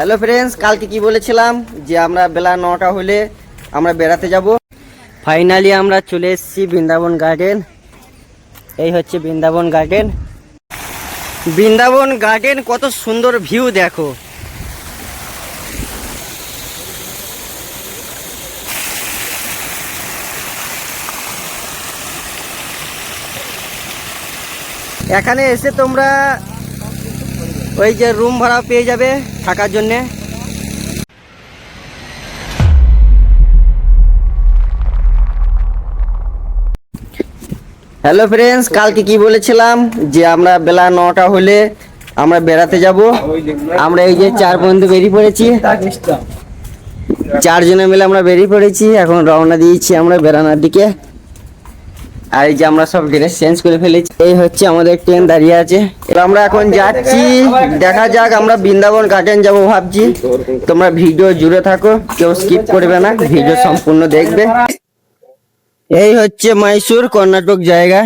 Hello friends, কালকে কি বলেছিলাম যে আমরা বেলা 9টা হলে আমরা বেড়াতে যাব। ফাইনালি আমরা চলে এসেছি বৃন্দাবন গার্ডেন। এই হচ্ছে বৃন্দাবন গার্ডেন। বৃন্দাবন গার্ডেন কত সুন্দর ভিউ দেখো। এখানে এসে তোমরা ওই যে রুম ভাড়া পেয়ে যাবে থাকার জন্যে। হ্যালো ফ্রেন্ডস, কালকে কি বলেছিলাম যে আমরা বেলা 9টা হলে আমরা বেড়াতে যাব। আমরা এই যে 4 বন্ধু বেরিয়ে পড়েছি, 4 জনে মিলে আমরা বেরিয়ে পড়েছি। এখন রওনা দিয়েছি আমরা বেড়ানোর দিকে। আর এই যে আমরা সব ড্রেস চেঞ্জ করে ফেলেছি। এই হচ্ছে আমাদের ট্রেন দাঁড়িয়ে আছে। আমরা এখন যাচ্ছি, দেখা যাক। আমরা বৃন্দাবন গার্ডেন যাব ভাবছি। তোমরা ভিডিও জুড়ে থাকো, কেউ স্কিপ করবে না, ভিডিও সম্পূর্ণ দেখবে। এই হচ্ছে মাইসুর কর্ণাটক জায়গা।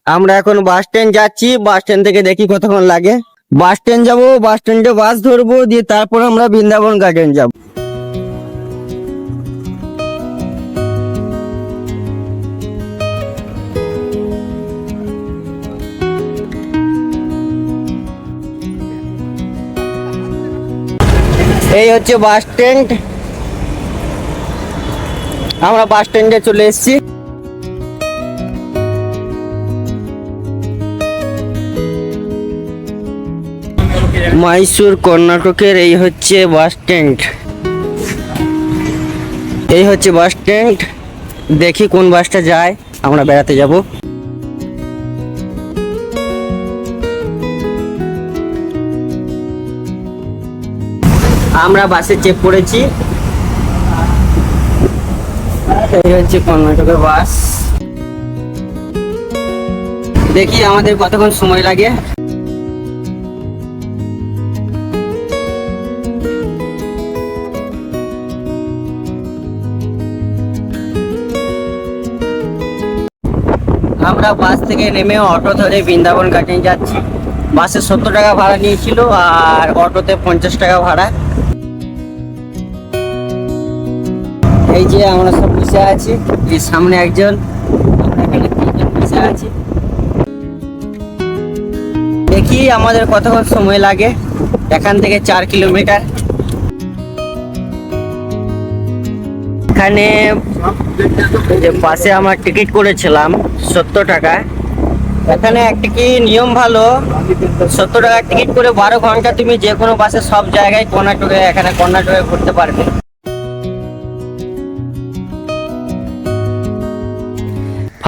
আমরা এখন বাস স্ট্যান্ড যাচ্ছি। বাস স্ট্যান্ড থেকে দেখি কতক্ষণ লাগে। বাস স্ট্যান্ড যাবো, বাস স্ট্যান্ডে বাস ধরবো, দিয়ে তারপর আমরা বৃন্দাবন গার্ডেন যাব। এই হচ্ছে বাস স্ট্যান্ড। আমরা বাস স্ট্যান্ডে চলে এসেছি। মাইসুর কর্ণাটকের এই হচ্ছে বাস স্ট্যান্ড। এই হচ্ছে বাস স্ট্যান্ড। দেখি কোন বাসটা যায়, আমরা বেড়াতে যাব। আমরা বাসে চেপে পড়েছি। এই হচ্ছে কর্ণাটকের বাস। দেখি আমাদের কতক্ষণ সময় লাগে। আমরা বাস থেকে নেমে অটো ধরে বৃন্দাবন গার্ডেন যাচ্ছি। বাসে 70 টাকা ভাড়া নিয়েছিল আর অটোতে 50 টাকা ভাড়া। এই যে আমরা সব বসে আছি, এই সামনে একজন, আমরা এখানে 3জন বসে আছি। দেখি আমাদের কতক্ষণ সময় লাগে। এখান থেকে 4 কিলোমিটার। এখানে যে পাশে আমার টিকিট করেছিলাম 70 টাকা। এখানে একটা কি নিয়ম ভালো, 70 টাকার টিকিট করে 12 ঘন্টা তুমি যে কোনো বাসে সব জায়গায় কর্ণাটকে, এখানে কর্ণাটকে ঘুরতে পারবে।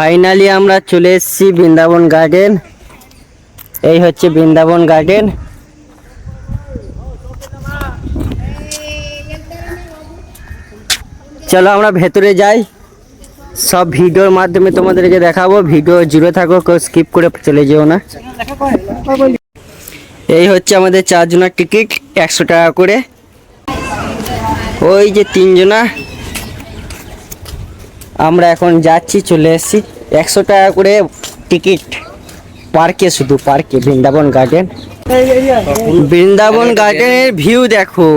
ফাইনালি আমরা চলে এসেছি বৃন্দাবন গার্ডেন। এই হচ্ছে বৃন্দাবন গার্ডেন। চলো আমরা ভেতরে যাই, সব ভিডিওর মাধ্যমে তোমাদেরকে দেখাবো। ভিডিও জুড়ে থাকো, কেউ স্কিপ করে চলে যেও না। এই হচ্ছে আমাদের 4 জনের টিকিট, 100 টাকা করে। ওই যে 3 জনা, আমরা এখন যাচ্ছি, চলে এসেছি। 100 টাকা করে টিকিট পার্কে, শুধু পার্কে। বৃন্দাবন গার্ডেন, বৃন্দাবন গার্ডেনের ভিউ দেখো।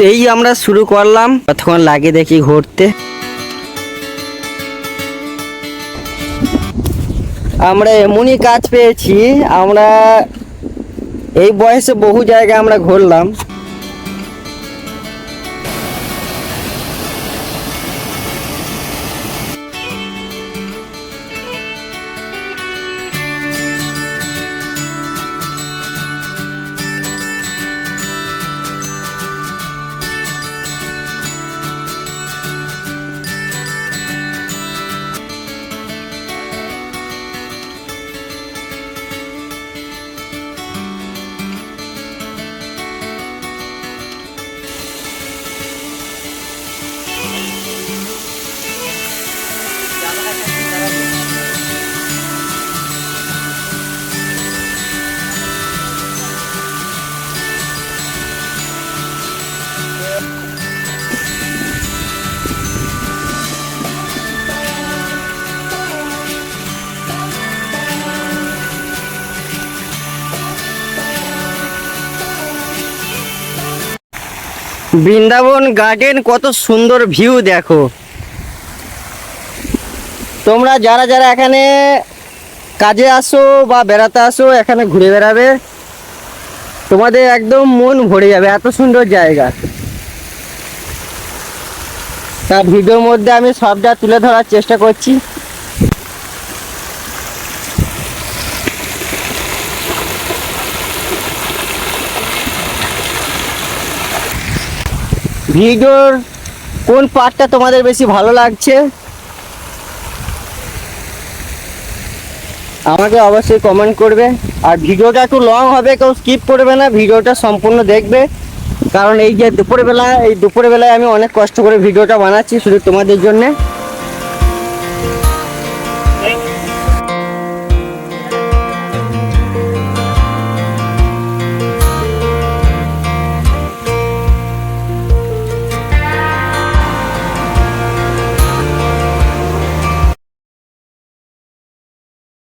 এই আমরা শুরু করলাম, কতক্ষণ লাগে দেখি ঘুরতে। আমরা এমনই কাজ পেয়েছি, আমরা এই বয়সে বহু জায়গায় আমরা ঘুরলাম। বৃন্দাবন গার্ডেন, কত সুন্দর ভিউ দেখো। তোমরা যারা যারা এখানে কাজে আসো বা বেড়াতে আসো, এখানে ঘুরে বেড়াবে, তোমাদের একদম মন ভরে যাবে, এত সুন্দর জায়গা। তা ভিডিওর মধ্যে আমি সবটা তুলে ধরার চেষ্টা করছি। ভিডিওর কোন পার্টটা তোমাদের বেশি ভালো লাগছে আমাকে অবশ্যই কমেন্ট করবে। আর ভিডিওটা একটু লং হবে, কেউ স্কিপ করবে না, ভিডিওটা সম্পূর্ণ দেখবে। কারণ এই যে দুপুরবেলায় আমি অনেক কষ্ট করে ভিডিওটা বানাচ্ছি শুধু তোমাদের জন্যে।